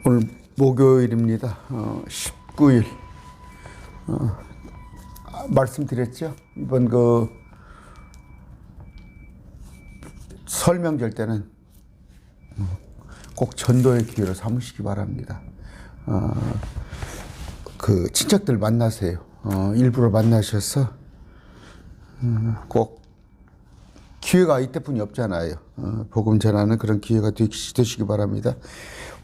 오늘 목요일입니다. 19일. 말씀드렸죠? 이번 설명절 때는 꼭 전도의 기회로 삼으시기 바랍니다. 친척들 만나세요. 일부러 만나셔서 꼭 기회가 이때뿐이 없잖아요. 복음 전하는 그런 기회가 되시기 바랍니다.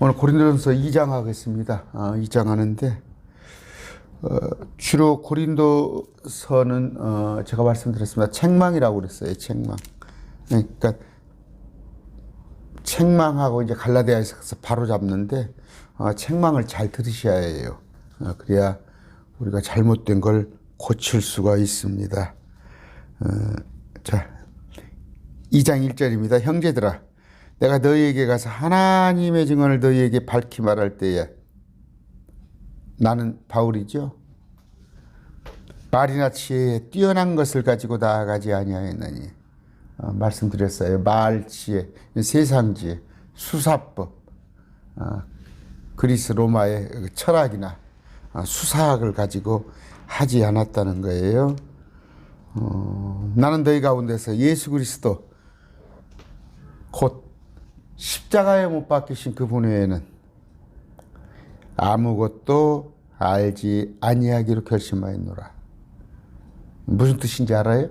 오늘 고린도전서 2장 하겠습니다. 2장 하는데 주로 고린도서는 제가 말씀드렸습니다. 책망이라고 그랬어요. 책망. 그러니까 책망하고 이제 갈라디아에서 바로 잡는데 책망을 잘 들으셔야 해요. 그래야 우리가 잘못된 걸 고칠 수가 있습니다. 자, 2장 1절입니다. 형제들아, 내가 너희에게 가서 하나님의 증언을 너희에게 밝히 말할 때에, 나는 바울이죠. 말이나 지혜에 뛰어난 것을 가지고 나아가지 아니하였나니. 말씀드렸어요. 말, 지혜, 세상 지혜, 수사법, 그리스 로마의 철학이나 수사학을 가지고 하지 않았다는 거예요. 나는 너희 가운데서 예수 그리스도 곧 십자가에 못 박히신 그분 외에는 아무것도 알지 아니하기로 결심하였노라. 무슨 뜻인지 알아요?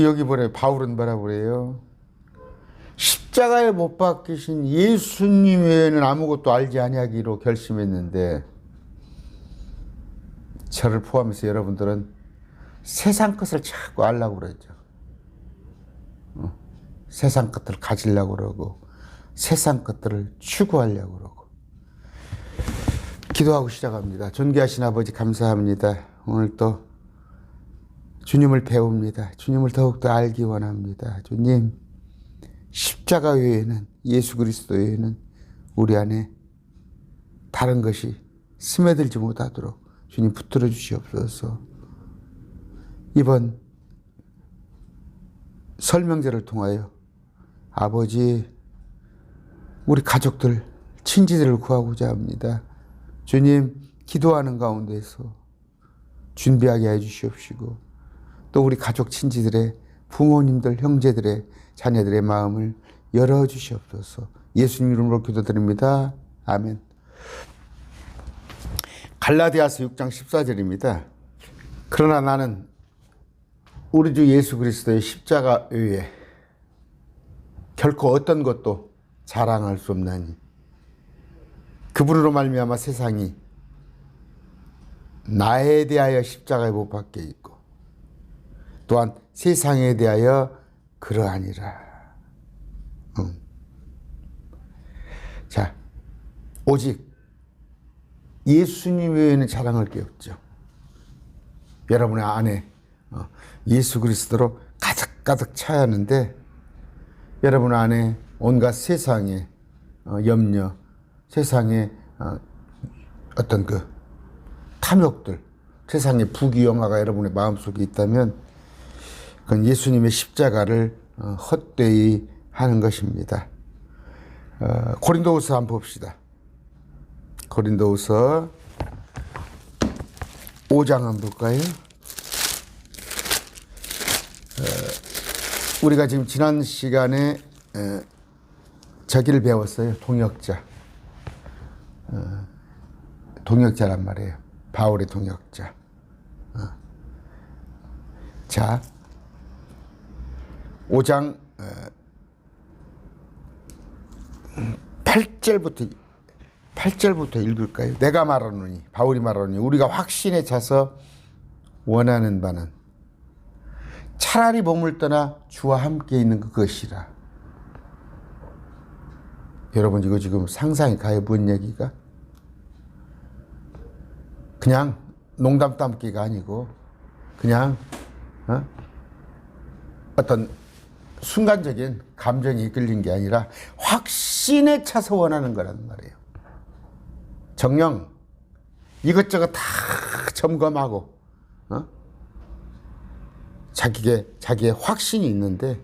여기 뭐래요? 바울은 뭐라고 그래요? 십자가에 못 박히신 예수님 외에는 아무것도 알지 아니하기로 결심했는데, 저를 포함해서 여러분들은 세상 것을 자꾸 알려고 그러죠. 세상 것들을 가지려고 그러고 세상 것들을 추구하려고 그러고. 기도하고 시작합니다. 존귀하신 아버지 감사합니다. 오늘 또 주님을 배웁니다. 주님을 더욱더 알기 원합니다. 주님, 십자가 외에는, 예수 그리스도 외에는 우리 안에 다른 것이 스며들지 못하도록 주님 붙들어 주시옵소서. 이번 설명제를 통하여 아버지, 우리 가족들, 친지들을 구하고자 합니다. 주님, 기도하는 가운데서 준비하게 해 주시옵시고, 또 우리 가족, 친지들의, 부모님들, 형제들의, 자녀들의 마음을 열어 주시옵소서. 예수님 이름으로 기도드립니다. 아멘. 갈라디아서 6장 14절입니다. 그러나 나는 우리 주 예수 그리스도의 십자가 외에 결코 어떤 것도 자랑할 수 없나니, 그분으로 말미암아 세상이 나에 대하여 십자가에 못 박혀 있고 또한 세상에 대하여 그러하니라. 자, 오직 예수님 외에는 자랑할 게 없죠. 여러분의 안에 예수 그리스도로 가득가득 차야 하는데, 여러분 안에 온갖 세상의 염려, 세상의 어떤 탐욕들, 세상의 부귀영화가 여러분의 마음속에 있다면 그건 예수님의 십자가를 헛되이 하는 것입니다. 고린도후서 한번 봅시다. 고린도후서 5장 한번 볼까요? 우리가 지금 지난 시간에 저기를 배웠어요. 동역자. 동역자란 말이에요. 바울의 동역자. 자, 5장 8절부터 읽을까요? 내가 말하노니, 바울이 말하노니, 우리가 확신에 차서 원하는 바는 차라리 몸을 떠나 주와 함께 있는 그것이라. 여러분, 이거 지금 상상이 가요? 뭔 얘기가? 그냥 농담 따먹기가 아니고 그냥 어떤 순간적인 감정이 이끌린 게 아니라 확신에 차서 원하는 거란 말이에요. 정녕 이것저것 다 점검하고 자기의 확신이 있는데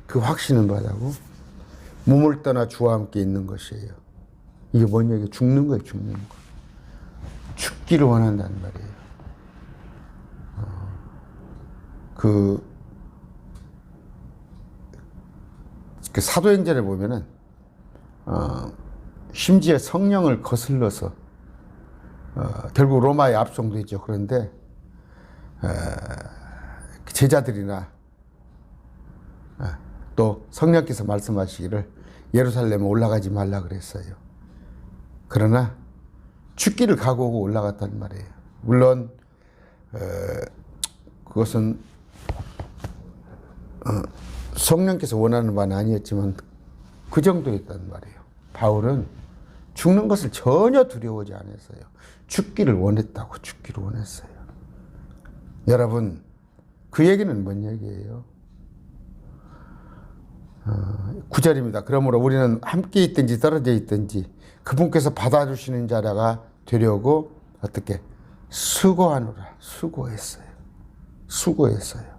그 확신은 뭐라고? 몸을 떠나 주와 함께 있는 것이에요. 이게 뭔 얘기예요? 죽는 거예요, 죽는 거. 죽기를 원한다는 말이에요. 그 사도행전에 보면은, 심지어 성령을 거슬러서, 결국 로마에 압송되죠. 그런데, 제자들이나, 또 성령께서 말씀하시기를 예루살렘에 올라가지 말라 그랬어요. 그러나 죽기를 각오하고 올라갔단 말이에요. 물론 그것은 성령께서 원하는 바는 아니었지만 그 정도였단 말이에요. 바울은 죽는 것을 전혀 두려워하지 않았어요. 죽기를 원했다고, 죽기를 원했어요. 여러분, 그 얘기는 뭔 얘기예요? 9절입니다. 그러므로 우리는 함께 있든지 떨어져 있든지 그분께서 받아주시는 자라가 되려고 어떻게 수고하노라. 수고했어요. 수고했어요.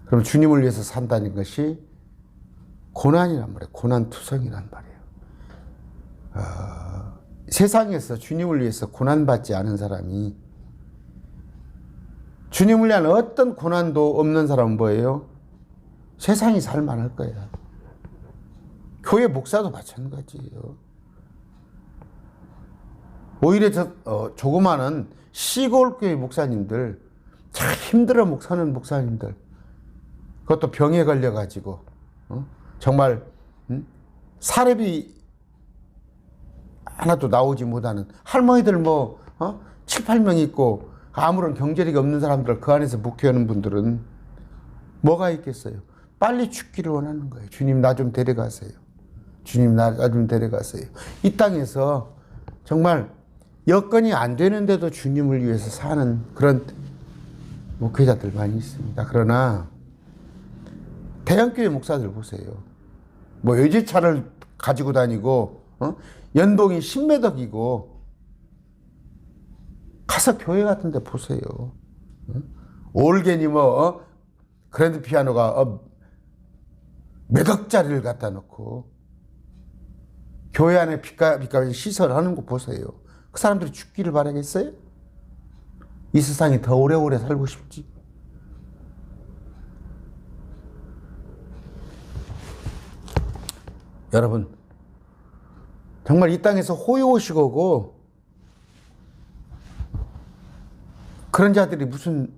그럼 주님을 위해서 산다는 것이 고난이란 말이에요. 고난투성이란 말이에요. 세상에서 주님을 위해서 고난받지 않은 사람이, 주님을 위한 어떤 고난도 없는 사람은 뭐예요? 세상이 살만할 거야. 교회 목사도 마찬가지예요. 오히려 조그마한 시골 교회 목사님들, 참 힘들어 사는 목사님들, 그것도 병에 걸려가지고 정말 사례비 하나도 나오지 못하는 할머니들 7, 8명 있고 아무런 경제력이 없는 사람들 그 안에서 목회하는 분들은 뭐가 있겠어요? 빨리 죽기를 원하는 거예요. 주님 나 좀 데려가세요. 주님 나 좀 데려가세요. 이 땅에서 정말 여건이 안 되는데도 주님을 위해서 사는 그런 목회자들 많이 있습니다. 그러나 대형교회 목사들 보세요. 외제차를 가지고 다니고 연봉이 10매덕이고 가서 교회 같은 데 보세요. 올게니 그랜드 피아노가 몇 억짜리를 갖다 놓고 교회 안에 빛까지 시설하는 거 보세요. 그 사람들이 죽기를 바라겠어요? 이 세상에 더 오래오래 살고 싶지? 여러분, 정말 이 땅에서 호요오시고고 그런 자들이 무슨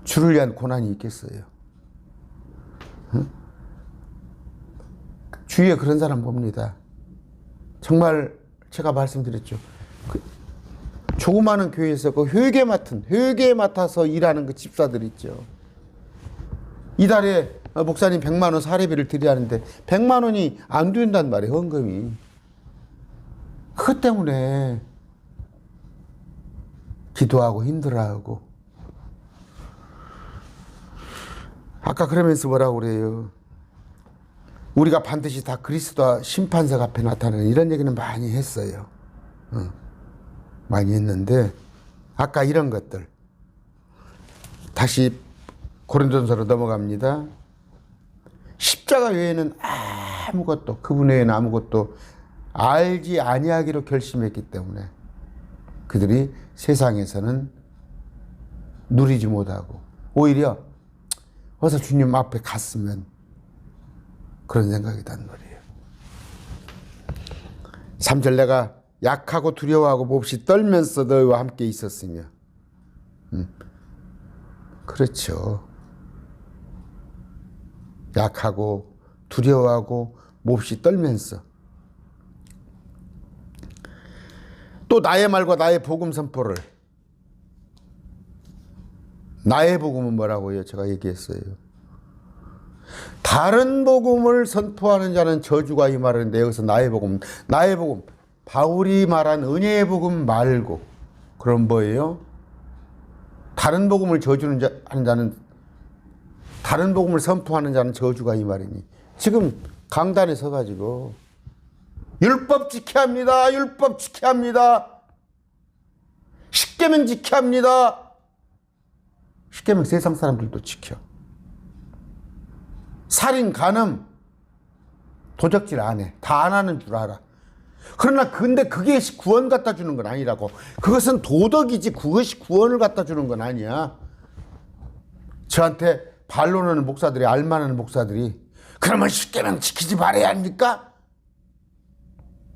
주를 위한 고난이 있겠어요? 응? 주위에 그런 사람 봅니다. 정말 제가 말씀드렸죠. 조그마한 교회에서 그 회계 맡아서 일하는 그 집사들 있죠. 이달에 목사님 100만 원 사례비를 드려야 하는데 100만 원이 안 된단 말이에요. 헌금이. 그것 때문에 기도하고 힘들어하고. 아까 그러면서 뭐라고 그래요? 우리가 반드시 다 그리스도와 심판석 앞에 나타나는 이런 얘기는 많이 했어요. 많이 했는데 아까 이런 것들 다시 고린도전서로 넘어갑니다. 십자가 외에는 아무것도, 그분 외에는 아무것도 알지 아니하기로 결심했기 때문에 그들이 세상에서는 누리지 못하고 오히려 어서 주님 앞에 갔으면 그런 생각이 단 말이에요. 3절 내가 약하고 두려워하고 몹시 떨면서 너희와 함께 있었으며. 그렇죠. 약하고 두려워하고 몹시 떨면서 또 나의 말과 나의 복음 선포를, 나의 복음은 뭐라고요? 제가 얘기했어요. 다른 복음을 선포하는 자는 저주가 임하는데 여기서 나의 복음, 바울이 말한 은혜의 복음 말고 그럼 뭐예요? 다른 복음을 하는 자는, 다른 복음을 선포하는 자는 저주가 이 말이니. 지금 강단에 서가지고 율법 지켜야 합니다. 율법 지켜야 합니다. 십계명 지켜야 합니다. 십계명 세상 사람들도 지켜. 살인, 간음, 도적질 안 해. 다 안 하는 줄 알아. 그러나 근데 그게 구원 갖다 주는 건 아니라고. 그것은 도덕이지 그것이 구원을 갖다 주는 건 아니야. 저한테 반론하는 목사들이, 알만한 목사들이 그러면 십계명 지키지 말아야 합니까?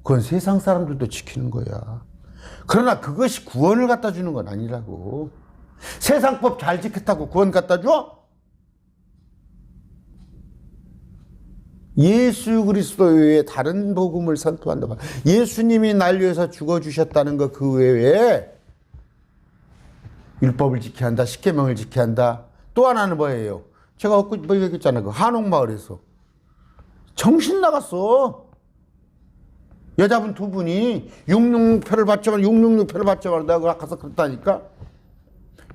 그건 세상 사람들도 지키는 거야. 그러나 그것이 구원을 갖다 주는 건 아니라고. 세상법 잘 지켰다고 구원 갖다 줘? 예수 그리스도 외에 다른 복음을 선포한다. 예수님이 날 위해서 죽어주셨다는 것 그 외에 율법을 지켜야 한다. 십계명을 지켜야 한다. 또 하나는 뭐예요? 제가 뭐 얘기했잖아요. 그 한옥마을에서 정신 나갔어. 여자분 두 분이 666표를 받자마자 666표를 받자마자 내가 가서 그랬다니까.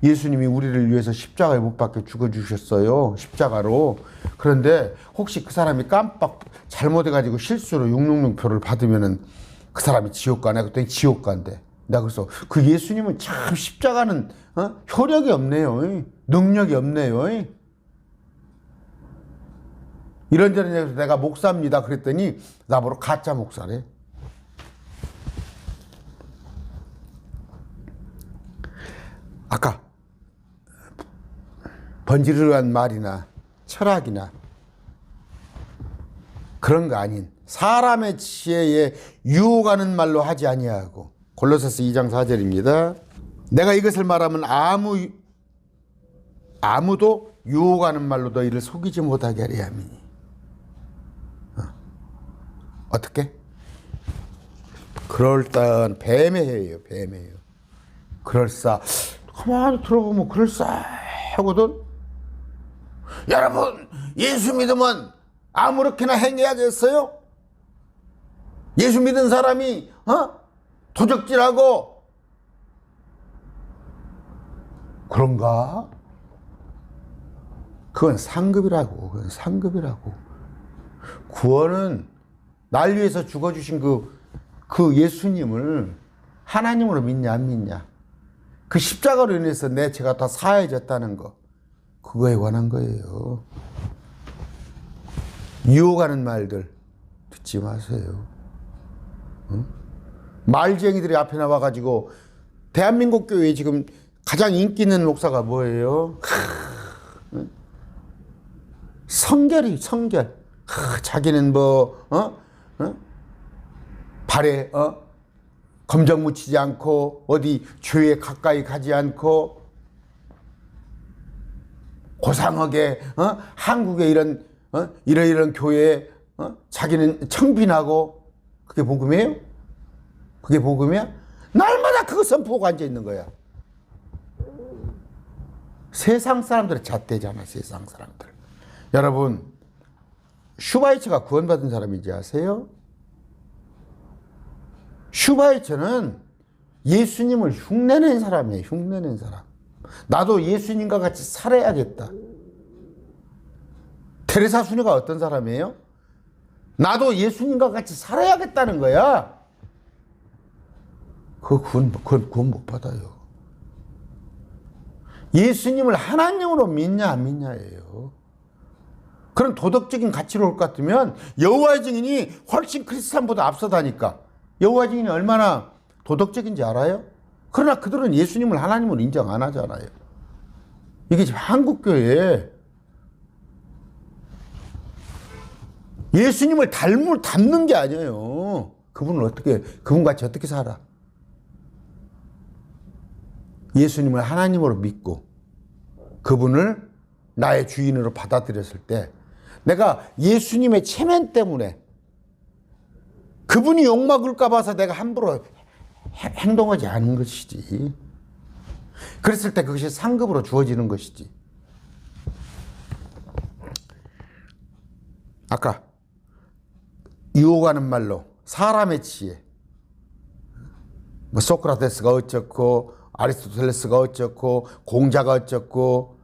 예수님이 우리를 위해서 십자가에 못 박혀 죽어주셨어요. 십자가로. 그런데 혹시 그 사람이 깜빡 잘못해가지고 실수로 666표를 받으면은 그 사람이 지옥 가네. 그랬더니 지옥 간대. 내가 그래서 그 예수님은 참 십자가는 효력이 없네요. 능력이 없네요. 이런저런 얘기해서 내가 목사입니다. 그랬더니 나보러 가짜 목사래. 아까 번지르르한 말이나 철학이나 그런 거 아닌 사람의 지혜에 유혹하는 말로 하지 아니하고. 골로새서 2장 4절입니다. 내가 이것을 말하면 아무도 유혹하는 말로 너희를 속이지 못하게 하려 함이니. 어떻게? 그럴싸한 뱀의 해예요. 뱀의 해요. 그럴싸. 가만히 들어보면 그럴싸하거든. 여러분, 예수 믿으면 아무렇게나 행해야겠어요? 예수 믿은 사람이 도적질하고 그런가? 그건 상급이라고. 그건 상급이라고. 구원은 날 위해서 죽어주신 그 예수님을 하나님으로 믿냐 안 믿냐, 그 십자가로 인해서 내 죄가 다 사해졌다는 거, 그거에 관한 거예요. 유혹하는 말들 듣지 마세요. 응? 말쟁이들이 앞에 나와가지고 대한민국 교회에 지금 가장 인기 있는 목사가 뭐예요? 성결이 성결. 자기는 발에 검정 묻히지 않고 어디 죄에 가까이 가지 않고 고상하게 한국의 이런 교회에 자기는 청빈하고, 그게 복음이에요? 그게 복음이야? 날마다 그거 선포하고 앉아 있는 거야. 세상 사람들의 잣대잖아. 세상 사람들. 여러분, 슈바이처가 구원받은 사람인지 아세요? 슈바이처는 예수님을 흉내낸 사람이에요. 흉내낸 사람. 나도 예수님과 같이 살아야겠다. 테레사 수녀가 어떤 사람이에요? 나도 예수님과 같이 살아야겠다는 거야. 그건 못 받아요. 예수님을 하나님으로 믿냐 안 믿냐예요. 그런 도덕적인 가치로 올 것 같으면 여호와의 증인이 훨씬 크리스찬보다 앞서다니까. 여호와의 증인이 얼마나 도덕적인지 알아요? 그러나 그들은 예수님을 하나님으로 인정 안 하잖아요. 이게 지금 한국교회에 예수님을 닮는 게 아니에요. 그분같이 어떻게 살아? 예수님을 하나님으로 믿고 그분을 나의 주인으로 받아들였을 때 내가 예수님의 체면 때문에 그분이 욕먹을까 봐서 내가 함부로 행동하지 않은 것이지. 그랬을 때 그것이 상급으로 주어지는 것이지. 아까 유혹하는 말로 사람의 지혜, 소크라테스가 어쩌고 아리스토텔레스가 어쩌고 공자가 어쩌고,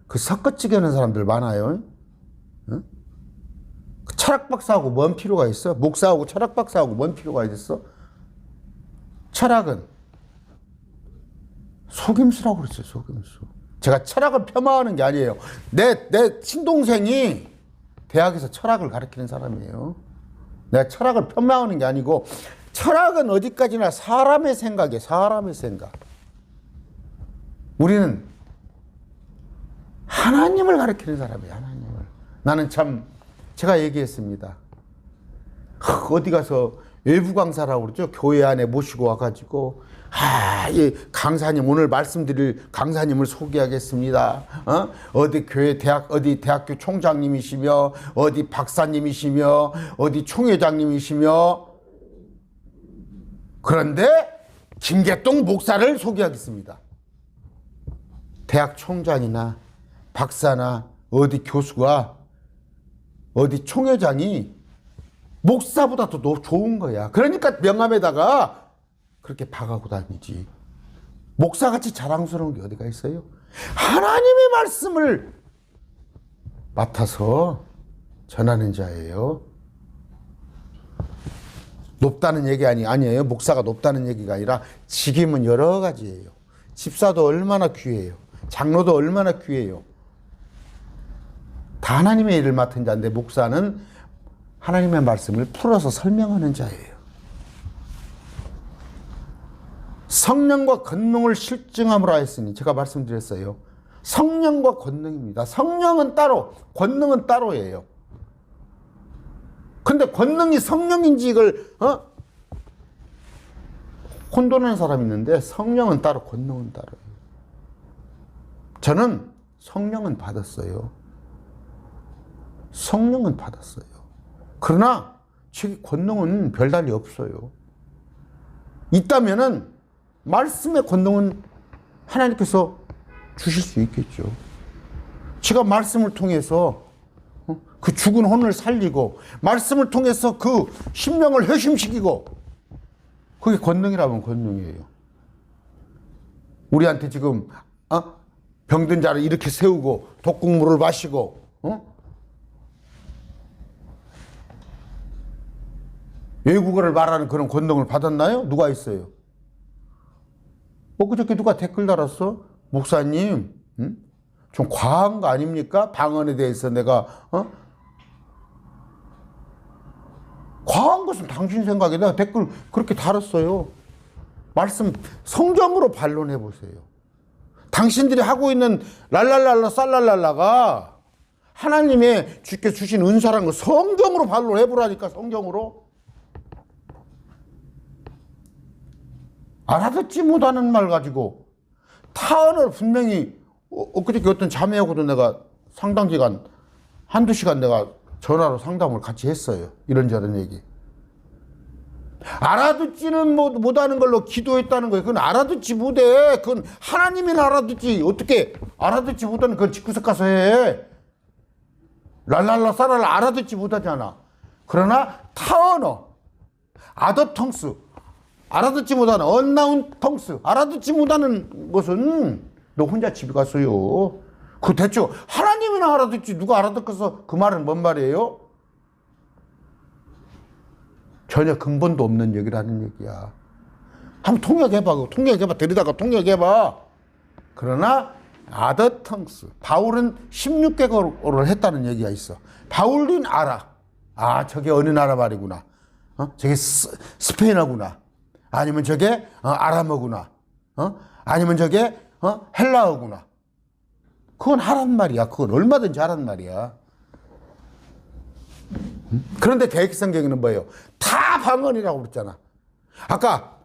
그 섞어찌게 하는 사람들 많아요. 응? 철학 박사하고 뭔 필요가 있어? 목사하고 철학 박사하고 뭔 필요가 있어? 철학은 속임수라고 그랬어요. 속임수. 제가 철학을 폄하하는 게 아니에요. 내 친동생이 대학에서 철학을 가르치는 사람이에요. 내가 철학을 폄하하는 게 아니고, 철학은 어디까지나 사람의 생각이에요. 사람의 생각. 우리는 하나님을 가르치는 사람이에요. 하나님을. 나는 참, 제가 얘기했습니다. 어디 가서 외부 강사라고 그러죠. 교회 안에 모시고 와가지고, 이 강사님, 오늘 말씀드릴 강사님을 소개하겠습니다. 어디 교회 어디 대학교 총장님이시며, 어디 박사님이시며, 어디 총회장님이시며, 그런데 김계동 목사를 소개하겠습니다. 대학 총장이나 박사나 어디 교수가, 어디 총회장이 목사보다도 더 좋은 거야. 그러니까 명함에다가 그렇게 박하고 다니지. 목사같이 자랑스러운 게 어디가 있어요? 하나님의 말씀을 맡아서 전하는 자예요. 높다는 얘기 아니에요. 목사가 높다는 얘기가 아니라 직임은 여러 가지예요. 집사도 얼마나 귀해요. 장로도 얼마나 귀해요. 다 하나님의 일을 맡은 자인데, 목사는 하나님의 말씀을 풀어서 설명하는 자예요. 성령과 권능을 실증함으로 하였으니, 제가 말씀드렸어요. 성령과 권능입니다. 성령은 따로, 권능은 따로예요. 근데 권능이 성령인지 이걸 혼돈하는 사람이 있는데, 성령은 따로, 권능은 따로예요. 저는 성령은 받았어요. 성령은 받았어요. 그러나 제 권능은 별달리 없어요. 있다면은 말씀의 권능은 하나님께서 주실 수 있겠죠. 제가 말씀을 통해서 그 죽은 혼을 살리고, 말씀을 통해서 그 심령을 회심시키고, 그게 권능이라면 권능이에요. 우리한테 지금 병든 자를 이렇게 세우고 독국물을 마시고, 외국어를 말하는 그런 권능을 받았나요? 누가 있어요? 그저께 누가 댓글 달았어? 목사님, 좀 과한 거 아닙니까? 방언에 대해서 내가 과한 것은 당신 생각에, 내가 댓글 그렇게 달았어요. 말씀 성경으로 반론해 보세요. 당신들이 하고 있는 랄랄랄라 쌀랄랄라가 하나님의 주께 주신 은사라는 거 성경으로 반론해 보라니까. 성경으로. 알아듣지 못하는 말 가지고 타언을 분명히, 엊그저께 어떤 자매하고도 내가 상당 기간, 한두 시간 내가 전화로 상담을 같이 했어요. 이런저런 얘기. 알아듣지는 못하는 걸로 기도했다는 거예요. 그건 알아듣지 못해. 그건 하나님이 알아듣지. 어떻게 알아듣지 못하는 그건 집구석 가서 해. 랄랄라 싸랄라 알아듣지 못하잖아. 그러나 타언어, 아더텅스, 알아듣지 못하는 언나운 텅스, 알아듣지 못하는 것은 너 혼자 집에 갔어요. 그 대충 하나님이나 알아듣지 누가 알아듣겠어? 그 말은 뭔 말이에요? 전혀 근본도 없는 얘기를 하는 얘기야. 한번 통역해봐. 통역해봐. 들이다가 통역해봐. 그러나 아더텅스, 바울은 16개국어를 했다는 얘기가 있어. 바울은 알아. 저게 어느 나라 말이구나. 저게 스페인어구나. 아니면 저게 아람어구나. 아니면 저게 헬라어구나. 그건 하란 말이야. 그건 얼마든지 하란 말이야. 그런데 개혁성경에는 뭐예요? 다 방언이라고 그랬잖아. 아까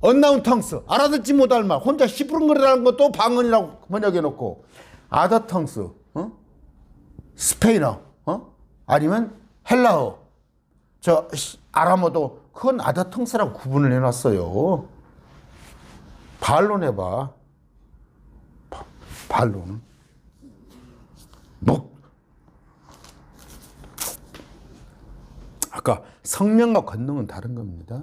언나운 텅스, 알아듣지 못할 말, 혼자 시부렁거리라는 것도 방언이라고 번역해 놓고, 아더 텅스, 스페인어, 아니면 헬라어, 저 아람어도 그건 아더 텅스라고 구분을 해놨어요. 반론해봐. 반론. 아까 성령과 권능은 다른 겁니다.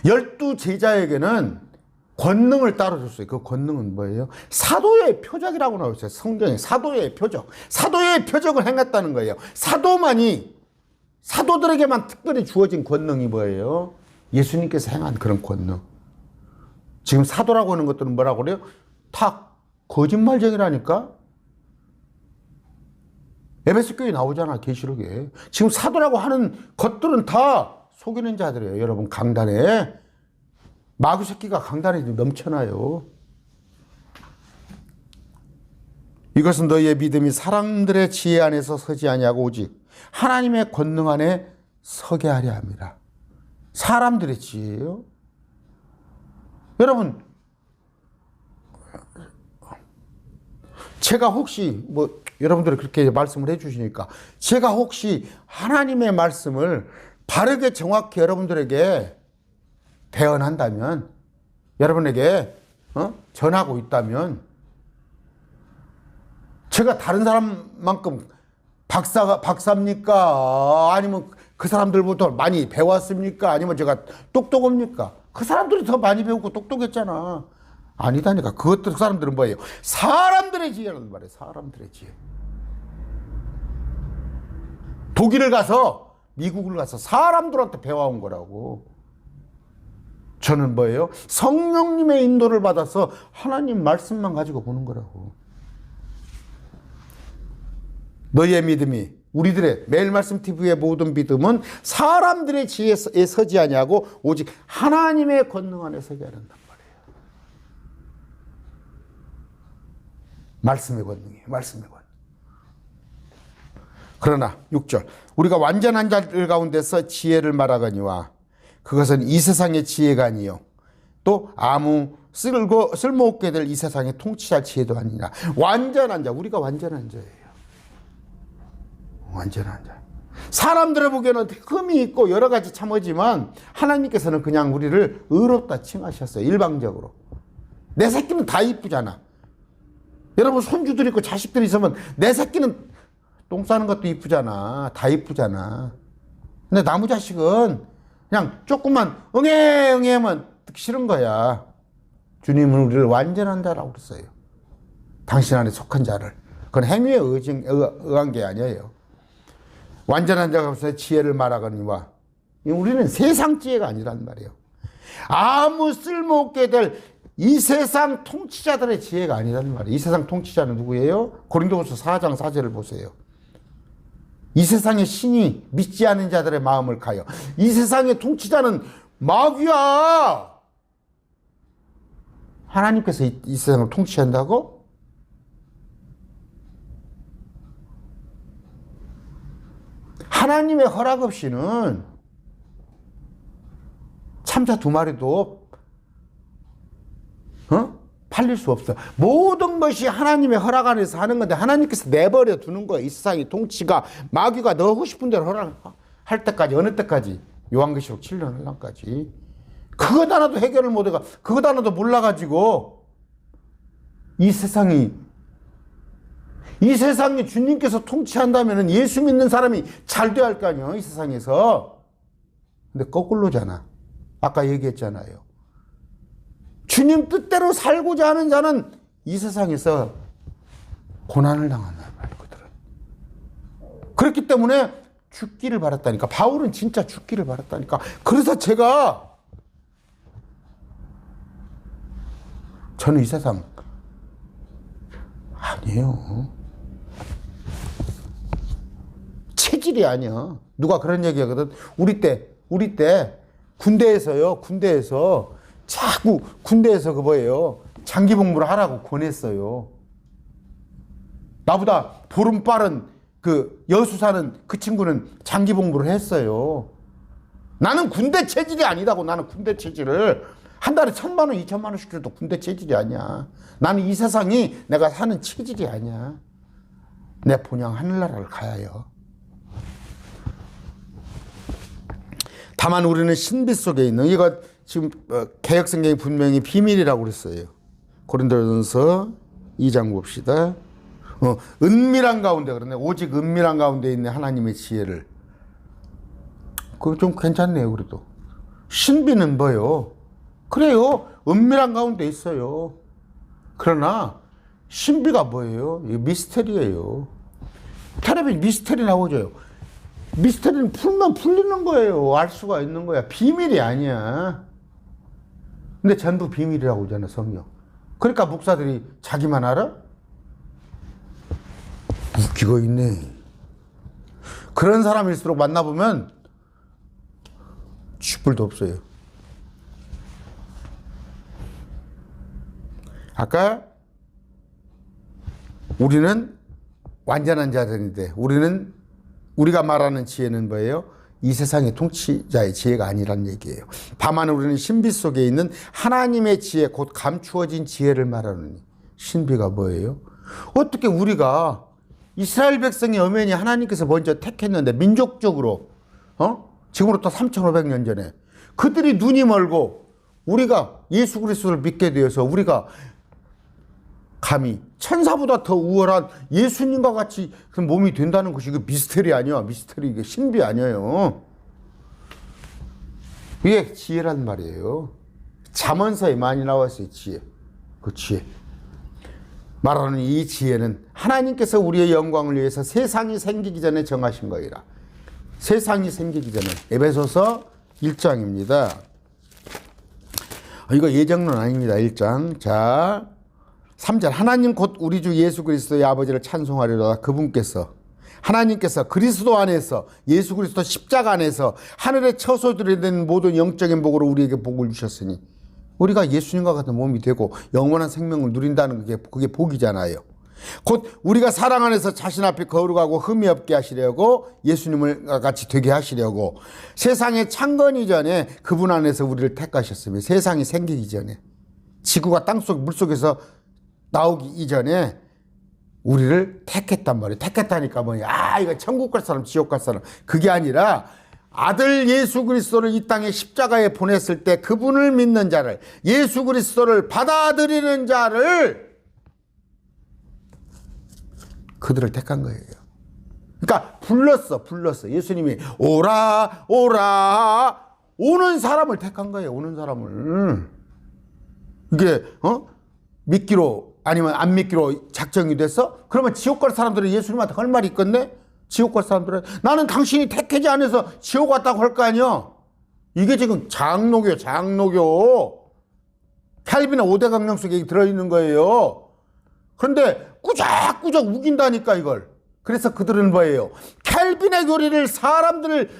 12 제자에게는 권능을 따로 줬어요. 그 권능은 뭐예요? 사도의 표적이라고 나와 있어요. 성경에 사도의 표적. 사도의 표적을 행했다는 거예요. 사도들에게만 특별히 주어진 권능이 뭐예요? 예수님께서 행한 그런 권능. 지금 사도라고 하는 것들은 뭐라고 그래요? 다 거짓말쟁이라니까? 에베소 교회 나오잖아, 계시록에. 지금 사도라고 하는 것들은 다 속이는 자들이에요. 여러분, 강단에. 마귀 새끼가 강단에 넘쳐나요. 이것은 너희의 믿음이 사람들의 지혜 안에서 서지 아니하고 오직 하나님의 권능 안에 서게 하려 합니다. 사람들의 지혜예요? 여러분, 제가 혹시 여러분들이 그렇게 말씀을 해주시니까 제가 혹시 하나님의 말씀을 바르게 정확히 여러분들에게 대언한다면, 여러분에게 전하고 있다면, 제가 다른 사람만큼 박사입니까? 아니면 그 사람들부터 많이 배웠습니까? 아니면 제가 똑똑합니까? 그 사람들이 더 많이 배우고 똑똑했잖아. 아니다니까. 그 사람들은 뭐예요? 사람들의 지혜라는 말이에요. 사람들의 지혜. 독일을 가서, 미국을 가서 사람들한테 배워온 거라고. 저는 뭐예요? 성령님의 인도를 받아서 하나님 말씀만 가지고 보는 거라고. 너희의 믿음이, 우리들의 매일 말씀 TV의 모든 믿음은 사람들의 지혜에 서지 아니하고 오직 하나님의 권능 안에 서게 한단 말이에요. 말씀의 권능이에요. 말씀의 권능. 그러나 6절, 우리가 완전한 자들 가운데서 지혜를 말하거니와 그것은 이 세상의 지혜가 아니요 또 아무 쓸모없게 될 이 세상의 통치할 지혜도 아니라 완전한 자, 우리가 완전한 자예요. 완전한 자. 사람들을 보기에는 흠이 있고 여러 가지 참하지만 하나님께서는 그냥 우리를 의롭다 칭하셨어요. 일방적으로. 내 새끼는 다 이쁘잖아. 여러분, 손주들 있고 자식들 있으면 내 새끼는 똥 싸는 것도 이쁘잖아. 다 이쁘잖아. 근데 나무 자식은 그냥 조금만 응애 하면 듣기 싫은 거야. 주님은 우리를 완전한 자라고 그랬어요. 당신 안에 속한 자를. 그건 행위에 의한 게 아니에요. 완전한 자가 없어서 지혜를 말하거니와, 우리는 세상 지혜가 아니란 말이에요. 아무 쓸모없게 될 이 세상 통치자들의 지혜가 아니란 말이에요. 이 세상 통치자는 누구예요? 고린도후서 4장 4절을 보세요. 이 세상의 신이 믿지 않는 자들의 마음을 가요. 이 세상의 통치자는 마귀야. 하나님께서 이 세상을 통치한다고? 하나님의 허락 없이는 참자 두 마리도 팔릴 수 없어. 모든 것이 하나님의 허락 안에서 하는 건데 하나님께서 내버려 두는 거예요. 이 세상의 통치가 마귀가 너 하고 싶은 대로 허락할 때까지, 어느 때까지? 요한계시록 7년 혼란까지. 그것 하나도 해결을 못해가, 그것 하나도 몰라가지고 이 세상이 주님께서 통치한다면 예수 믿는 사람이 잘 돼야 할 거 아니에요, 이 세상에서. 근데 거꾸로잖아. 아까 얘기했잖아요. 주님 뜻대로 살고자 하는 자는 이 세상에서 고난을 당한단 말이에요, 그들은. 그렇기 때문에 죽기를 바랐다니까. 바울은 진짜 죽기를 바랐다니까. 그래서 저는 이 세상 아니에요. 체질이 아니야. 누가 그런 얘기 하거든. 우리 때 군대에서 자꾸 장기 복무를 하라고 권했어요. 나보다 보름 빠른 그 여수 사는 그 친구는 장기 복무를 했어요. 나는 군대 체질이 아니다고. 나는 군대 체질을 한 달에 1,000만 원, 2,000만 원씩 줘도 군대 체질이 아니야. 나는 이 세상이 내가 사는 체질이 아니야. 내 본향 하늘나라를 가야 해요. 다만 우리는 신비 속에 있는, 이거 지금 개역성경이 분명히 비밀이라고 그랬어요. 고린도전서 2장 봅시다. 은밀한 가운데, 그러네. 오직 은밀한 가운데 있는 하나님의 지혜를. 그거 좀 괜찮네요, 그래도. 신비는 뭐예요? 그래요. 은밀한 가운데 있어요. 그러나 신비가 뭐예요? 이게 미스터리예요. 텔레비전 미스터리 나오죠. 미스터리는 풀면 풀리는 거예요. 알 수가 있는 거야. 비밀이 아니야. 근데 전부 비밀이라고 하잖아, 성경. 그러니까 목사들이 자기만 알아? 웃기고 있네. 그런 사람일수록 만나보면 쥐뿔도 없어요. 아까 우리는 완전한 자들인데 우리가 말하는 지혜는 뭐예요? 이 세상의 통치자의 지혜가 아니란 얘기예요. 다만 우리는 신비 속에 있는 하나님의 지혜, 곧 감추어진 지혜를 말하느니. 신비가 뭐예요? 어떻게 우리가 이스라엘 백성의 엄연히 하나님께서 먼저 택했는데 민족적으로 지금으로부터 3,500년 전에 그들이 눈이 멀고 우리가 예수 그리스도를 믿게 되어서 우리가 감히 천사보다 더 우월한 예수님과 같이 그 몸이 된다는 것이 이거 미스터리 아니야. 미스터리, 이게 신비 아니에요. 이게 지혜란 말이에요. 잠언서에 많이 나왔어요. 지혜. 그 지혜. 말하는 이 지혜는 하나님께서 우리의 영광을 위해서 세상이 생기기 전에 정하신 거이라. 세상이 생기기 전에. 에베소서 1장입니다. 이거 예정론 아닙니다. 1장. 자, 3절. 하나님 곧 우리 주 예수 그리스도의 아버지를 찬송하리로다. 그분께서 하나님께서 그리스도 안에서 예수 그리스도 십자가 안에서 하늘의 처소들이 된 모든 영적인 복으로 우리에게 복을 주셨으니 우리가 예수님과 같은 몸이 되고 영원한 생명을 누린다는 그게 복이잖아요. 곧 우리가 사랑 안에서 자신 앞에 거룩하고 흠이 없게 하시려고 예수님을 같이 되게 하시려고 세상에 창건이 전에 그분 안에서 우리를 택하셨으며 세상이 생기기 전에 지구가 땅속 물속에서 나오기 이전에 우리를 택했단 말이에요. 택했다니까 뭐야. 이거 천국 갈 사람 지옥 갈 사람. 그게 아니라 아들 예수 그리스도를 이 땅에 십자가에 보냈을 때 그분을 믿는 자를, 예수 그리스도를 받아들이는 자를 그들을 택한 거예요. 그러니까 불렀어. 예수님이 오라 오는 사람을 택한 거예요. 오는 사람을. 이게 믿기로 아니면 안 믿기로 작정이 됐어? 그러면 지옥 갈 사람들은 예수님한테 할 말이 있겠네? 지옥 갈 사람들은 나는 당신이 택하지 않아서 지옥 갔다고 할 거 아니야. 이게 지금 장로교요. 캘빈의 5대 강령 속에 들어있는 거예요. 그런데 꾸적꾸적 우긴다니까 이걸. 그래서 그들은 뭐예요? 캘빈의 교리를 사람들을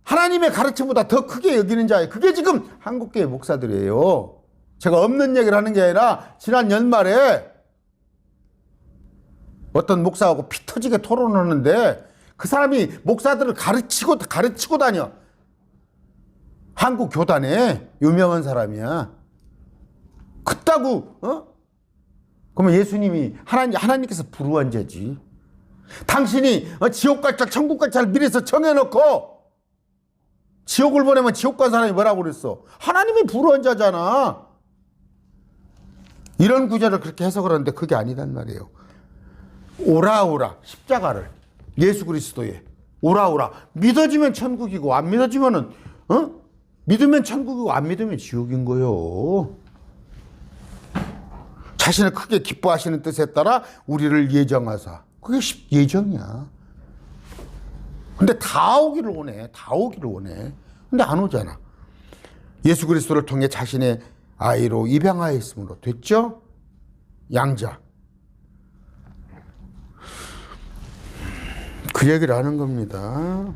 하나님의 가르침보다 더 크게 여기는 자예요. 그게 지금 한국교회 목사들이에요. 제가 없는 얘기를 하는 게 아니라 지난 연말에 어떤 목사하고 피 터지게 토론하는데 그 사람이 목사들을 가르치고 다녀. 한국 교단에 유명한 사람이야. 그따구 그러면 예수님이 하나님께서 불우한 죄지. 당신이 지옥 갈 자 천국 갈 자를 미래서 정해놓고 지옥을 보내면 지옥 간 사람이 뭐라고 그랬어? 하나님이 불우한 자잖아. 이런 구절을 그렇게 해석을 하는데 그게 아니단 말이에요. 오라 십자가를 예수 그리스도에 오라 믿어지면 천국이고 안 믿어지면은 믿으면 천국이고 안 믿으면 지옥인 거요. 자신을 크게 기뻐하시는 뜻에 따라 우리를 예정하사. 그게 예정이야. 근데 다 오기를 원해. 근데 안 오잖아. 예수 그리스도를 통해 자신의 아이로 입양하였으므로 됐죠? 양자. 그 얘기를 하는 겁니다.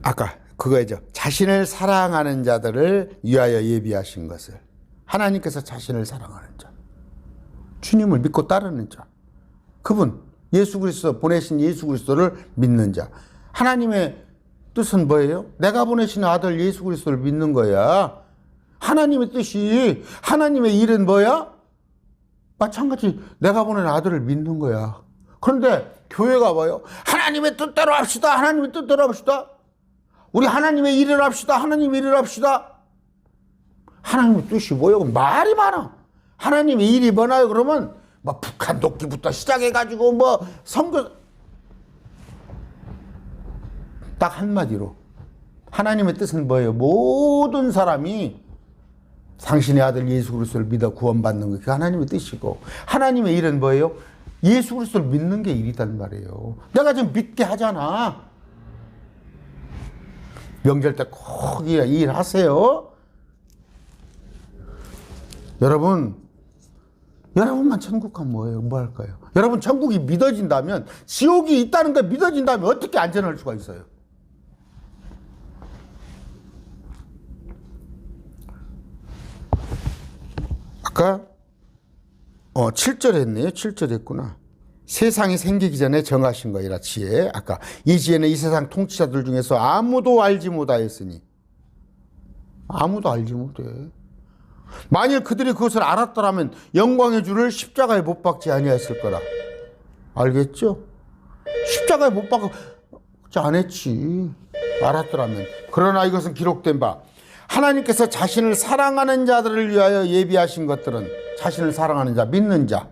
아까 그거죠. 자신을 사랑하는 자들을 위하여 예비하신 것을. 하나님께서 자신을 사랑하는 자. 주님을 믿고 따르는 자. 그분 예수 그리스도 보내신 예수 그리스도를 믿는 자. 하나님의 뜻은 뭐예요? 내가 보내신 아들 예수 그리스도를 믿는 거야. 하나님의 뜻이, 하나님의 일은 뭐야? 마찬가지 내가 보낸 아들을 믿는 거야. 그런데 교회가 뭐예요? 하나님의 뜻대로 합시다. 하나님의 뜻대로 합시다. 우리 하나님의 일을 합시다. 하나님의 일을 합시다. 하나님의 뜻이 뭐예요? 말이 많아. 하나님의 일이 뭐나요? 그러면 뭐 북한 돕기부터 시작해가지고 뭐 선교 딱 한마디로 하나님의 뜻은 뭐예요? 모든 사람이 당신의 아들 예수 그리스도를 믿어 구원받는 게 하나님의 뜻이고 하나님의 일은 뭐예요? 예수 그리스도를 믿는 게 일이단 말이에요. 내가 지금 믿게 하잖아. 명절 때 꼭 일하세요. 여러분만 천국 가면 뭐예요? 뭐 할까요? 여러분 천국이 믿어진다면, 지옥이 있다는 게 믿어진다면 어떻게 안전할 수가 있어요? 아까 7절 했네요. 7절 했구나. 세상이 생기기 전에 정하신 거이라 지혜. 아까 이 지혜는 이 세상 통치자들 중에서 아무도 알지 못하였으니. 아무도 알지 못해. 만일 그들이 그것을 알았더라면 영광의 주를 십자가에 못 박지 아니했을 거라. 알겠죠? 십자가에 못 박지 않았지. 알았더라면. 그러나 이것은 기록된 바, 하나님께서 자신을 사랑하는 자들을 위하여 예비하신 것들은, 자신을 사랑하는 자, 믿는 자,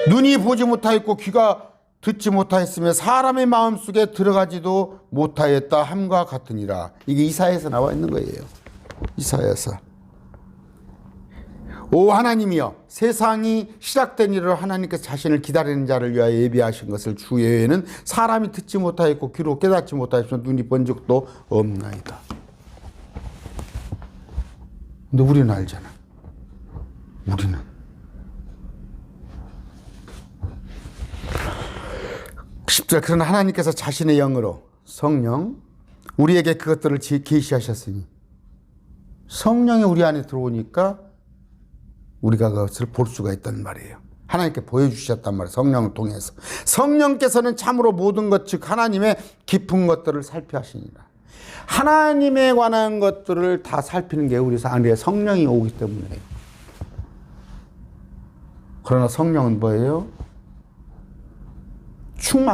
눈이 보지 못하였고 귀가 듣지 못하였으며 사람의 마음속에 들어가지도 못하였다 함과 같으니라. 이게 이사야에서 나와 있는 거예요. 이사야에서. 오 하나님이여, 세상이 시작된 일을 하나님께서 자신을 기다리는 자를 위하여 예비하신 것을 주 외에는 사람이 듣지 못하였고 귀로 깨닫지 못하였으며 눈이 본 적도 없나이다. 근데 우리는 알잖아. 우리는. 그러나 하나님께서 자신의 영으로, 성령, 우리에게 그것들을 계시하셨으니, 성령이 우리 안에 들어오니까 우리가 그것을 볼 수가 있단 말이에요. 하나님께 보여주셨단 말이에요. 성령을 통해서. 성령께서는 참으로 모든 것, 즉 하나님의 깊은 것들을 살펴하시니라. 하나님에 관한 것들을 다 살피는 게 우리 안에 성령이 오기 때문에. 그러나 성령은 뭐예요?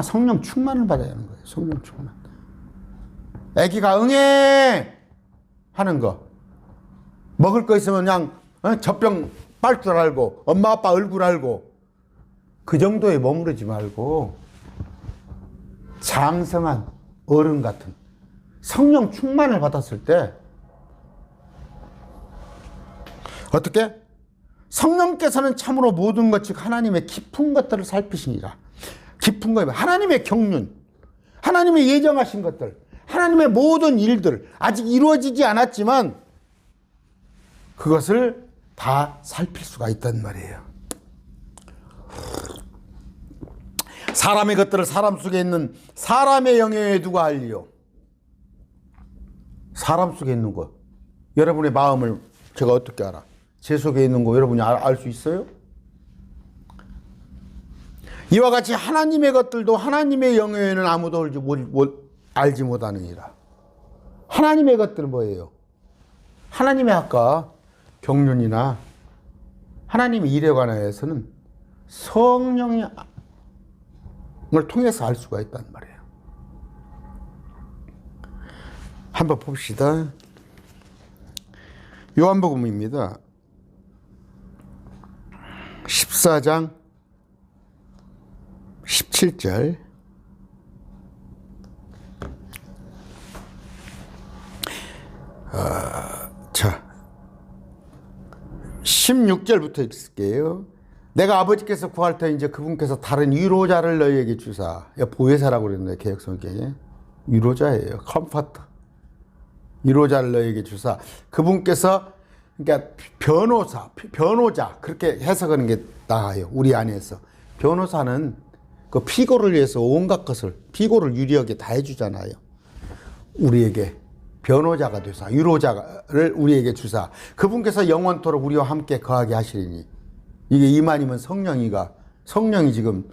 성령 충만을 받아야 하는 거예요. 성령 충만. 애기가 응애 하는 거. 먹을 거 있으면 그냥 젖병 빨 줄 알고, 엄마 아빠 얼굴 알고, 그 정도에 머무르지 말고 장성한 어른 같은 성령 충만을 받았을 때 어떻게? 성령께서는 참으로 모든 것, 즉 하나님의 깊은 것들을 살피시니라. 깊은 거예요. 하나님의 경륜, 하나님의 예정하신 것들, 하나님의 모든 일들, 아직 이루어지지 않았지만 그것을 다 살필 수가 있단 말이에요. 사람의 것들을 사람 속에 있는 사람의 영에 누가 알리요? 사람 속에 있는 것. 여러분의 마음을 제가 어떻게 알아? 제 속에 있는 거 여러분이 알 수 있어요? 이와 같이 하나님의 것들도 하나님의 영에는 아무도 알지 못하느니라. 하나님의 것들은 뭐예요? 하나님의 아까 경륜이나 하나님의 일에 관하여서는 성령을 통해서 알 수가 있단 말이에요. 한번 봅시다. 요한복음입니다. 14장 17절. 자, 16절부터 읽을게요. 내가 아버지께서 구할 때 이제 그분께서 다른 위로자를 너희에게 주사. 보혜사라고 그랬는데 개혁성경에 위로자예요. 컴포터. 위로자를 너희에게 주사. 그분께서 그러니까 변호자 그렇게 해석하는 게 나아요. 우리 안에서 변호사는 그 피고를 위해서 온갖 것을 피고를 유리하게 다 해주잖아요. 우리에게 변호자가 되사 위로자를 우리에게 주사. 그분께서 영원토록 우리와 함께 거하게 하시리니. 이게 이만희면 성령이 지금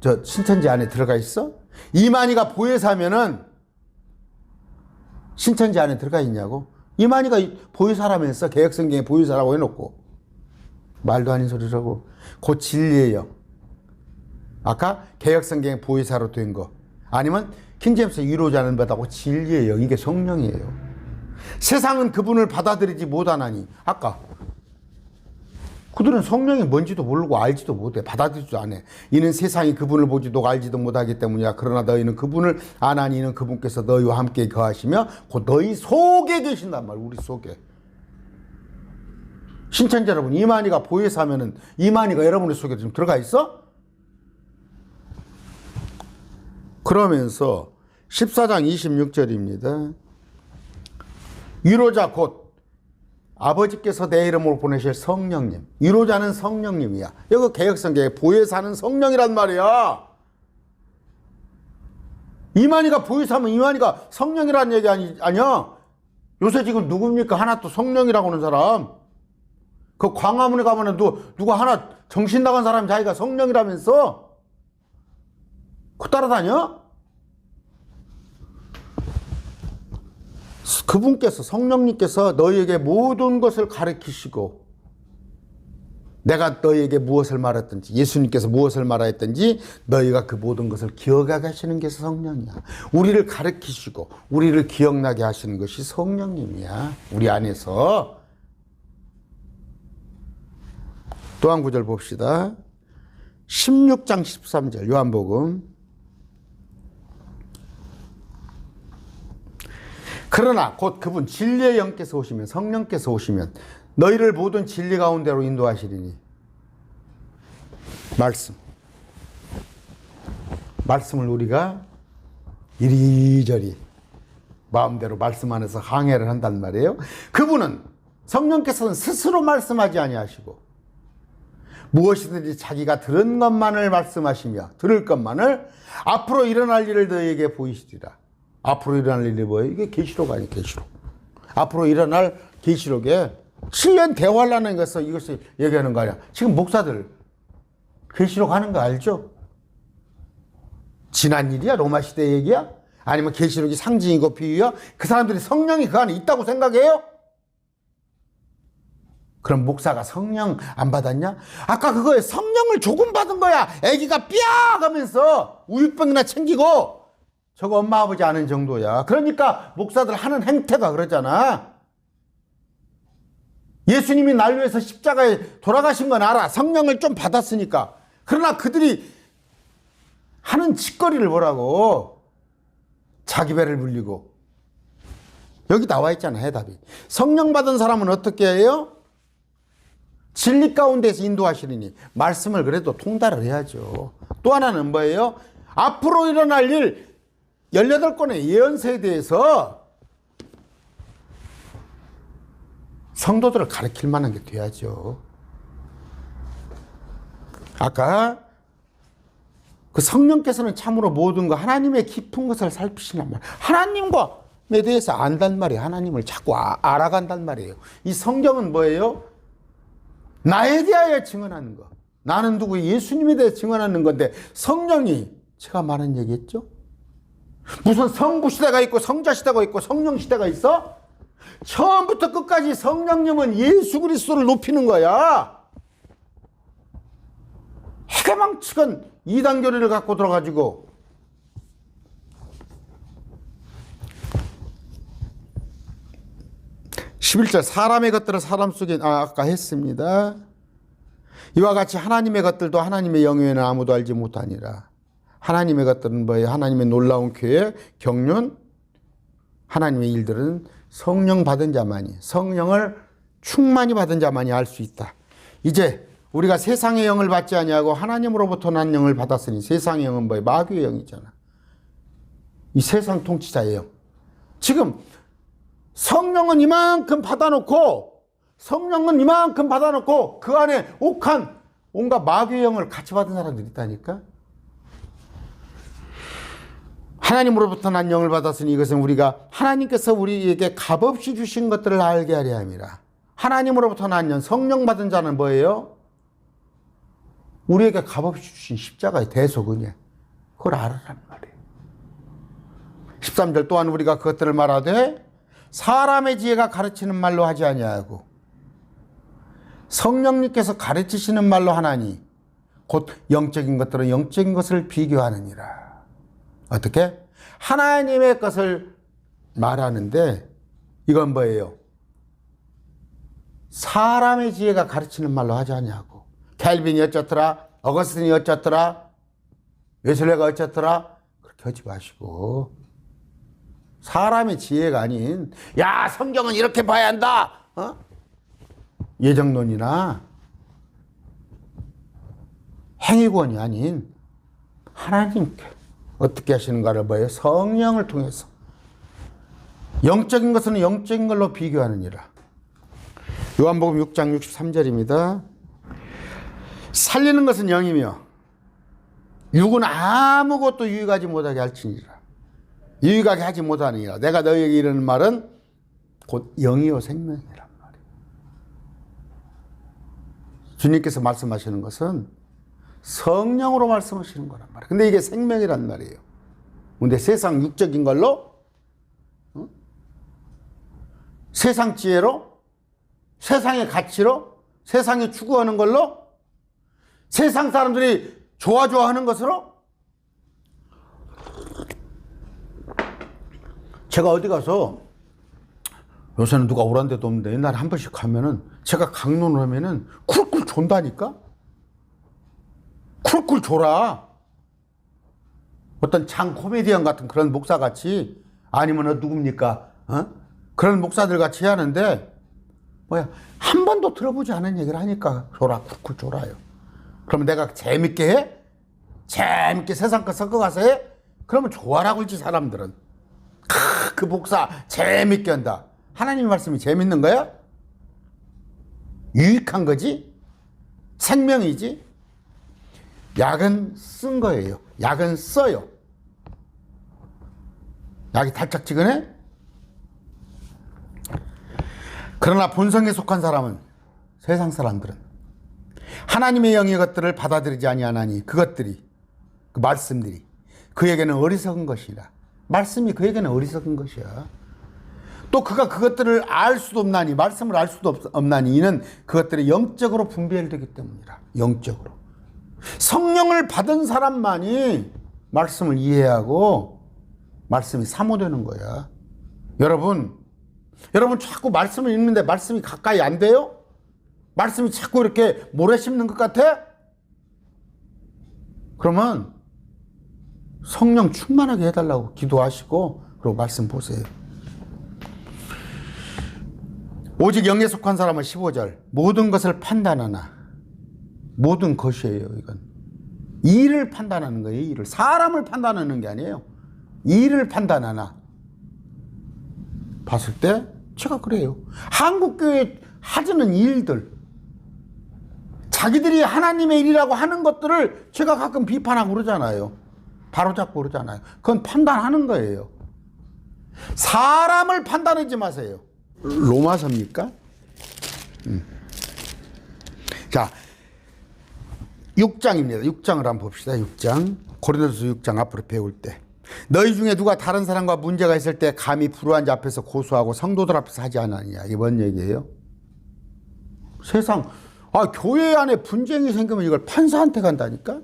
저 신천지 안에 들어가 있어? 이만희가 보혜사면은 신천지 안에 들어가 있냐고? 이만희가 보혜사라면서 개혁성경에 보혜사라고 해놓고 말도 아닌 소리라고. 곧 진리의 영. 아까 개혁성경에 보혜사로 된 거 아니면 킹제임스 위로자는 바다고 진리의 영. 이게 성령이에요. 세상은 그분을 받아들이지 못하나니. 아까 그들은 성령이 뭔지도 모르고 알지도 못해. 받아들이지도 않아. 이는 세상이 그분을 보지도 알지도 못하기 때문이야. 그러나 너희는 그분을 아나니 이는 그분께서 너희와 함께 거하시며 곧 너희 속에 계신단 말이야. 우리 속에. 신천지 여러분, 이만희가 보혜사면은 이만희가 여러분의 속에 지금 들어가 있어? 그러면서 14장 26절입니다. 위로자 곧 아버지께서 내 이름으로 보내실 성령님. 위로자는 성령님이야. 여기 개혁성경에 보혜사 하는 성령이란 말이야. 이만희가 보혜사 하면 이만희가 성령이라는 얘기 아니야. 요새 지금 누굽니까? 하나 또 성령이라고 하는 사람. 그 광화문에 가면은 누가 하나 정신 나간 사람이 자기가 성령이라면서 그 따라다녀? 그분께서 성령님께서 너희에게 모든 것을 가르치시고 내가 너희에게 무엇을 말했든지 예수님께서 무엇을 말하였든지 너희가 그 모든 것을 기억하게 하시는 게 성령이야. 우리를 가르치시고 우리를 기억나게 하시는 것이 성령님이야. 우리 안에서. 또 한 구절 봅시다. 16장 13절 요한복음. 그러나 곧 그분 진리의 영께서 오시면 성령께서 오시면 너희를 모든 진리 가운데로 인도하시리니. 말씀을 우리가 이리저리 마음대로 말씀 안에서 항해를 한단 말이에요. 그분은 성령께서는 스스로 말씀하지 아니하시고 무엇이든지 자기가 들은 것만을 말씀하시며 들을 것만을 앞으로 일어날 일을 너희에게 보이시리라. 앞으로 일어날 일이 뭐예요? 이게 계시록 아니에요. 계시록. 앞으로 일어날 계시록에 실현 대화라는 것을 이것을 얘기하는 거 아니야. 지금 목사들 계시록 하는 거 알죠? 지난 일이야? 로마 시대 얘기야? 아니면 계시록이 상징이고 비유야? 그 사람들이 성령이 그 안에 있다고 생각해요? 그럼 목사가 성령 안 받았냐? 아까 그거에 성령을 조금 받은 거야. 애기가 삐약 하면서 우유병이나 챙기고 저거 엄마 아버지 아는 정도야. 그러니까 목사들 하는 행태가 그러잖아. 예수님이 날 위해서 십자가에 돌아가신 건 알아. 성령을 좀 받았으니까. 그러나 그들이 하는 짓거리를 보라고. 자기 배를 불리고. 여기 나와 있잖아, 해답이. 성령 받은 사람은 어떻게 해요? 진리 가운데서 인도하시리니. 말씀을 그래도 통달을 해야죠. 또 하나는 뭐예요? 앞으로 일어날 일 18권의 예언서에 대해서 성도들을 가르칠 만한 게 돼야죠. 아까 그 성령께서는 참으로 모든 거 하나님의 깊은 것을 살피시란 말이에요. 하나님과에 대해서 안단 말이에요. 하나님을 자꾸 알아간단 말이에요. 이 성경은 뭐예요? 나에 대하여 증언하는 거. 나는 누구? 예수님에 대해 증언하는 건데 성령이 제가 말한 얘기했죠? 무슨 성부 시대가 있고 성자 시대가 있고 성령 시대가 있어? 처음부터 끝까지 성령님은 예수 그리스도를 높이는 거야. 해가망측은 이단교리를 갖고 들어가지고 (11절) 사람의 것들을 사람 속에 아까 했습니다. 이와 같이 하나님의 것들도 하나님의 영예는 아무도 알지 못하니라. 하나님의 것들은 뭐예요? 하나님의 놀라운 교회, 경륜, 하나님의 일들은 성령 받은 자만이, 성령을 충만히 받은 자만이 알 수 있다. 이제 우리가 세상의 영을 받지 아니하고 하나님으로부터 난 영을 받았으니, 세상의 영은 뭐예요? 마귀의 영이잖아. 이 세상 통치자의 영. 지금 성령은 이만큼 받아놓고 그 안에 옥한 온갖 마귀의 영을 같이 받은 사람들이 있다니까. 하나님으로부터 난 영을 받았으니 이것은 우리가 하나님께서 우리에게 값없이 주신 것들을 알게 하려 함이라. 하나님으로부터 난 영, 성령 받은 자는 뭐예요? 우리에게 값없이 주신 십자가의 대속은혜. 그걸 알아라는 말이에요. 13절 또한 우리가 그것들을 말하되 사람의 지혜가 가르치는 말로 하지 아니하고 성령님께서 가르치시는 말로 하나니 곧 영적인 것들은 영적인 것을 비교하느니라. 어떻게? 하나님의 것을 말하는데 이건 뭐예요? 사람의 지혜가 가르치는 말로 하지 아니하고 캘빈이 어쩌더라, 어거스틴이 어쩌더라, 웨슬레가 어쩌더라 그렇게 하지 마시고 사람의 지혜가 아닌 야 성경은 이렇게 봐야 한다 예정론이나 행위권이 아닌 하나님 어떻게 하시는가를 봐요. 성령을 통해서 영적인 것은 영적인 걸로 비교하느니라. 요한복음 6장 63절입니다. 살리는 것은 영이며 육은 아무것도 유익하지 못하게 할지니라. 유익하게 하지 못하느니라. 내가 너희에게 이르는 말은 곧 영이요 생명이란 말이에요. 주님께서 말씀하시는 것은 성령으로 말씀하시는 거란 말이에요. 근데 이게 생명이란 말이에요. 근데 세상 육적인 걸로, 세상 지혜로, 세상의 가치로, 세상에 추구하는 걸로, 세상 사람들이 좋아하는 것으로. 제가 어디 가서, 요새는 누가 오란 데도 없는데 옛날에 한 번씩 가면은 제가 강론을 하면은 쿨쿨 존다니까? 쿨쿨 졸아. 어떤 장 코미디언 같은 그런 목사 같이, 아니면 누굽니까? 그런 목사들 같이 하는데, 한 번도 들어보지 않은 얘기를 하니까 쿨쿨 졸아요. 그러면 내가 재밌게 해? 재밌게 세상 거 섞어가서 해? 그러면 좋아라고 했지, 사람들은. 그 목사 재밌게 한다. 하나님 말씀이 재밌는 거야? 유익한 거지? 생명이지? 약은 쓴 거예요. 약은 써요. 약이 달짝지근해? 그러나 본성에 속한 사람은, 세상 사람들은 하나님의 영의 것들을 받아들이지 아니하나니 그것들이, 그 말씀들이 그에게는 어리석은 것이라. 말씀이 그에게는 어리석은 것이야. 또 그가 그것들을 알 수도 없나니, 말씀을 알 수도 없나니 이는 그것들이 영적으로 분별되기 때문이라. 영적으로. 성령을 받은 사람만이 말씀을 이해하고 말씀이 사모되는 거야. 여러분 자꾸 말씀을 읽는데 말씀이 가까이 안 돼요? 말씀이 자꾸 이렇게 모래 씹는 것 같아? 그러면 성령 충만하게 해달라고 기도하시고, 그리고 말씀 보세요. 오직 영에 속한 사람은 15절 모든 것을 판단하나. 모든 것이에요. 이건 일을 판단하는 거예요. 일을. 사람을 판단하는 게 아니에요. 일을 판단하나. 봤을 때 제가 그래요. 한국교회 하지는 일들, 자기들이 하나님의 일이라고 하는 것들을 제가 가끔 비판하고 그러잖아요. 바로잡고 그러잖아요. 그건 판단하는 거예요. 사람을 판단하지 마세요. 로마서입니까? 자, 6장입니다. 6장을 한번 봅시다. 6장. 고린도서 6장 앞으로 배울 때. 너희 중에 누가 다른 사람과 문제가 있을 때 감히 불우한 자 앞에서 고소하고 성도들 앞에서 하지 않았느냐. 이게 뭔 얘기예요? 세상, 교회 안에 분쟁이 생기면 이걸 판사한테 간다니까?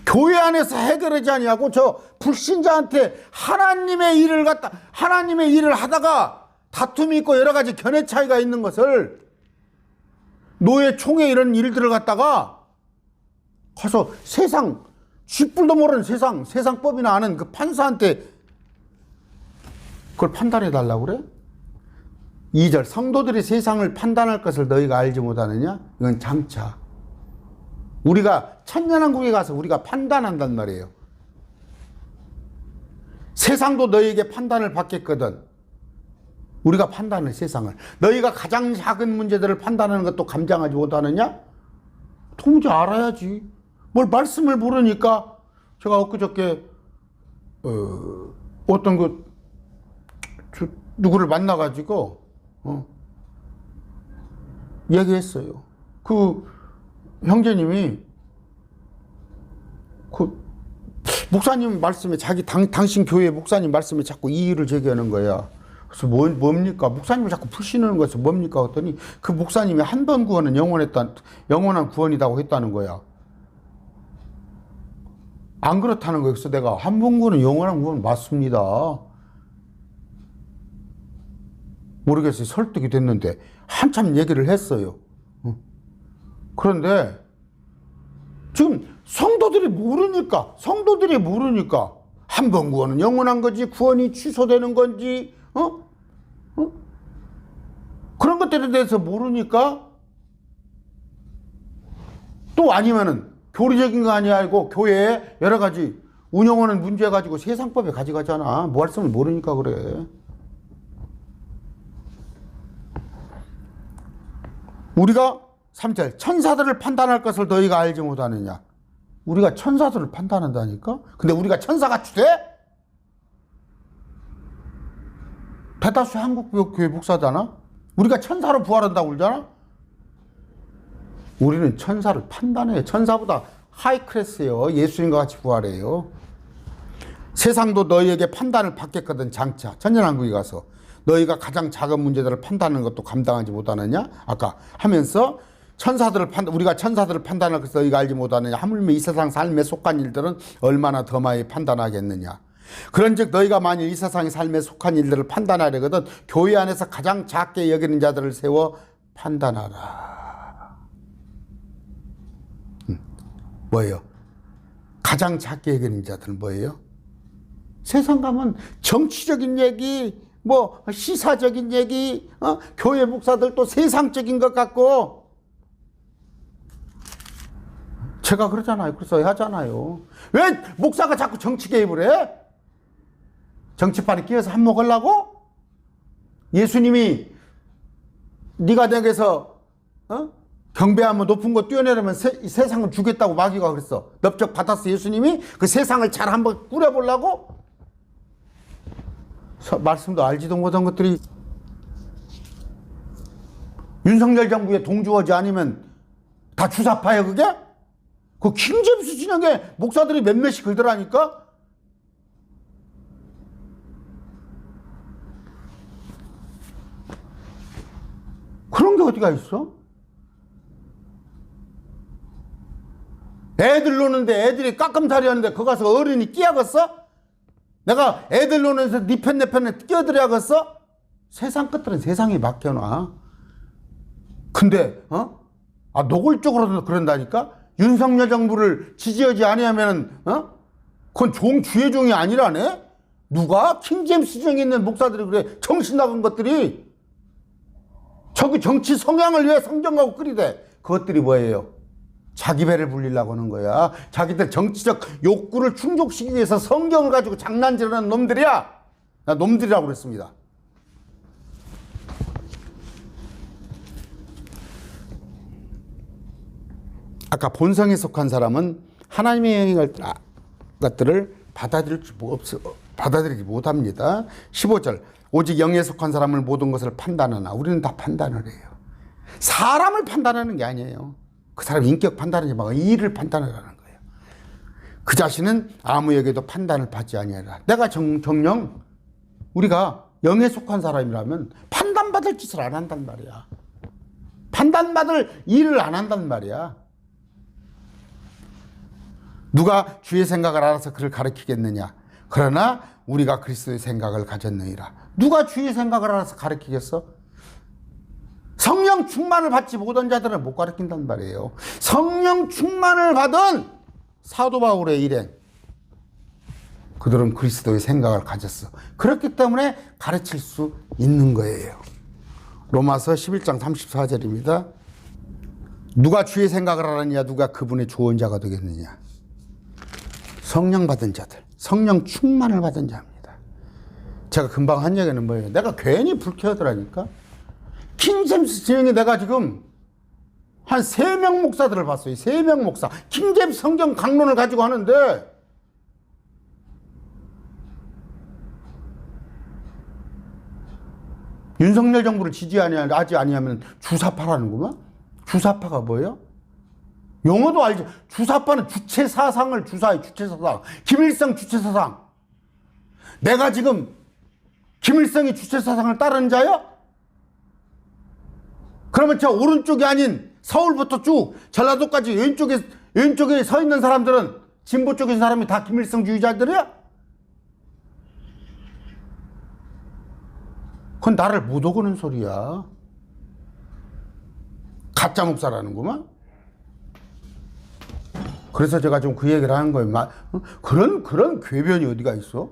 교회 안에서 해결하지 아니하고 저 불신자한테 하나님의 일을 하다가 다툼이 있고 여러 가지 견해 차이가 있는 것을, 노예 총회 이런 일들을 갖다가 가서 세상 쥐뿔도 모르는 세상법이나 아는 그 판사한테 그걸 판단해 달라고 그래? 2절 성도들이 세상을 판단할 것을 너희가 알지 못하느냐? 이건 장차 우리가 천년왕국에 가서 우리가 판단한단 말이에요. 세상도 너희에게 판단을 받겠거든. 우리가 판단을, 세상을. 너희가 가장 작은 문제들을 판단하는 것도 감당하지 못하느냐? 도무지 알아야지. 뭘 말씀을 모르니까. 제가 엊그저께 어떤 누구를 만나가지고 얘기했어요. 그 형제님이 그 목사님 말씀에 당신 교회 목사님 말씀에 자꾸 이의를 제기하는 거야. 그래서 뭡니까? 목사님을 자꾸 푸시는 것은 뭡니까? 했더니 그 목사님이 한 번 구원은 영원한 구원이라고 했다는 거야. 안 그렇다는 거예요. 그래서 내가 한 번 구원은 영원한 구원 맞습니다. 모르겠어요. 설득이 됐는데 한참 얘기를 했어요. 그런데 지금 성도들이 모르니까 한 번 구원은 영원한 거지 구원이 취소되는 건지 그런 것들에 대해서 모르니까, 또 아니면은 교리적인 거 아니고 교회에 여러 가지 운영하는 문제 가지고 세상법에 가져가잖아. 말씀을 모르니까 그래. 우리가 3절 천사들을 판단할 것을 너희가 알지 못하느냐. 우리가 천사들을 판단한다니까? 근데 우리가 천사같이 돼? 대다수 한국교회 목사잖아? 우리가 천사로 부활한다고 그러잖아? 우리는 천사를 판단해요. 천사보다 하이 클래스예요. 예수님과 같이 부활해요. 세상도 너희에게 판단을 받겠거든 장차. 천년왕국에 가서. 너희가 가장 작은 문제들을 판단하는 것도 감당하지 못하느냐? 아까 하면서 우리가 천사들을 판단할 것을 너희가 알지 못하느냐? 하물며 이 세상 삶에 속한 일들은 얼마나 더 많이 판단하겠느냐? 그런즉 너희가 만일 이 세상의 삶에 속한 일들을 판단하려거든 교회 안에서 가장 작게 여기는 자들을 세워 판단하라. 뭐예요? 가장 작게 여기는 자들은 뭐예요? 세상 가면 정치적인 얘기, 뭐 시사적인 얘기, 교회 목사들도 세상적인 것 같고, 제가 그러잖아요. 그래서 하잖아요. 왜 목사가 자꾸 정치 개입을 해? 정치판에 끼어서 한 먹으려고? 예수님이 네가 내게서 경배하면 높은 거 뛰어내려면 세상을 주겠다고 마귀가 그랬어. 넙적 받았어. 예수님이 그 세상을 잘 한번 꾸려보려고? 말씀도 알지도 못한 것들이 윤석열 정부의 동조하지 않으면 다 주사파예요 그게? 그 킹제임스 진영에 목사들이 몇몇이 그러더라니까? 그런 게 어디가 있어? 애들 노는데 애들이 깎음살이 하는데 거기 가서 어른이 끼야겠어? 내가 애들 노는데서 네 편 내 편에 끼어들어야겠어? 세상 것들은 세상에 맡겨놔. 근데 노골적으로도 그런다니까? 윤석열 정부를 지지하지 아니하면 그건 주의 종이 아니라네? 누가? 킹제임스 정에 있는 목사들이 그래. 정신 나간 것들이. 저기 정치 성향을 위해 성경하고 끓이대. 그것들이 뭐예요? 자기 배를 불리려고 하는 거야. 자기들 정치적 욕구를 충족시키기 위해서 성경을 가지고 장난질하는 놈들이야. 나 놈들이라고 그랬습니다. 아까 본성에 속한 사람은 하나님의 것들을 받아들이지 못합니다. 15절 오직 영에 속한 사람을 모든 것을 판단하나. 우리는 다 판단을 해요. 사람을 판단하는 게 아니에요. 그 사람 인격 판단하지 말고 일을 판단하라는 거예요. 그 자신은 아무에게도 판단을 받지 아니하라. 내가 정령 우리가 영에 속한 사람이라면 판단받을 짓을 안 한단 말이야. 판단받을 일을 안 한단 말이야. 누가 주의 생각을 알아서 그를 가르치겠느냐. 그러나 우리가 그리스도의 생각을 가졌느니라. 누가 주의 생각을 알아서 가르치겠어? 성령 충만을 받지 못한 자들은 못 가르친단 말이에요. 성령 충만을 받은 사도 바울의 일행, 그들은 그리스도의 생각을 가졌어. 그렇기 때문에 가르칠 수 있는 거예요. 로마서 11장 34절입니다. 누가 주의 생각을 하느냐, 누가 그분의 조언자가 되겠느냐. 성령 받은 자들, 성령 충만을 받은 자입니다. 제가 금방 한 얘기는 뭐예요? 내가 괜히 불쾌하더라니까. 킹제임스 진영에 내가 지금 한 3명 목사들을 봤어요. 3명 목사. 킹제임스 성경 강론을 가지고 하는데 윤석열 정부를 지지하지 아니하면 주사파라는구만. 주사파가 뭐예요? 용어도 알죠. 주사파는 주체사상을 주사해. 주체사상. 김일성 주체사상. 내가 지금 김일성이 주체사상을 따르는 자야? 그러면 저 오른쪽이 아닌 서울부터 쭉 전라도까지 왼쪽에 서 있는 사람들은 진보 쪽에 사람이 다 김일성주의자들이야? 그건 나를 못 오고는 소리야. 가짜 목사라는구만. 그래서 제가 좀 그 얘기를 하는 거예요. 그런 궤변이 어디가 있어?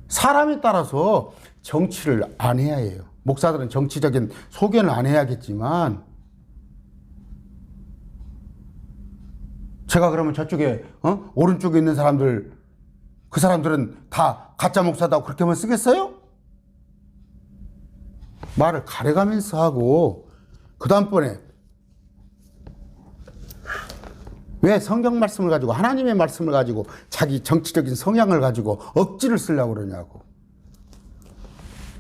사람에 따라서 정치를 안 해야 해요. 목사들은 정치적인 소견을 안 해야겠지만 제가 그러면 저쪽에 오른쪽에 있는 사람들 그 사람들은 다 가짜 목사다고 그렇게만 쓰겠어요? 말을 가려가면서 하고 그 다음번에 왜 성경 말씀을 가지고 하나님의 말씀을 가지고 자기 정치적인 성향을 가지고 억지를 쓰려고 그러냐고.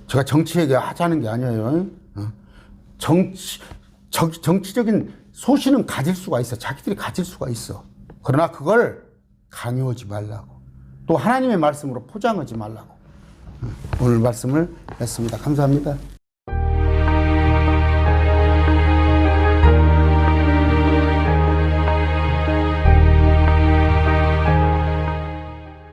제가 정치 얘기하자는 게 아니에요. 정치적인 소신은 가질 수가 있어. 자기들이 가질 수가 있어. 그러나 그걸 강요하지 말라고. 또 하나님의 말씀으로 포장하지 말라고. 오늘 말씀을 했습니다. 감사합니다.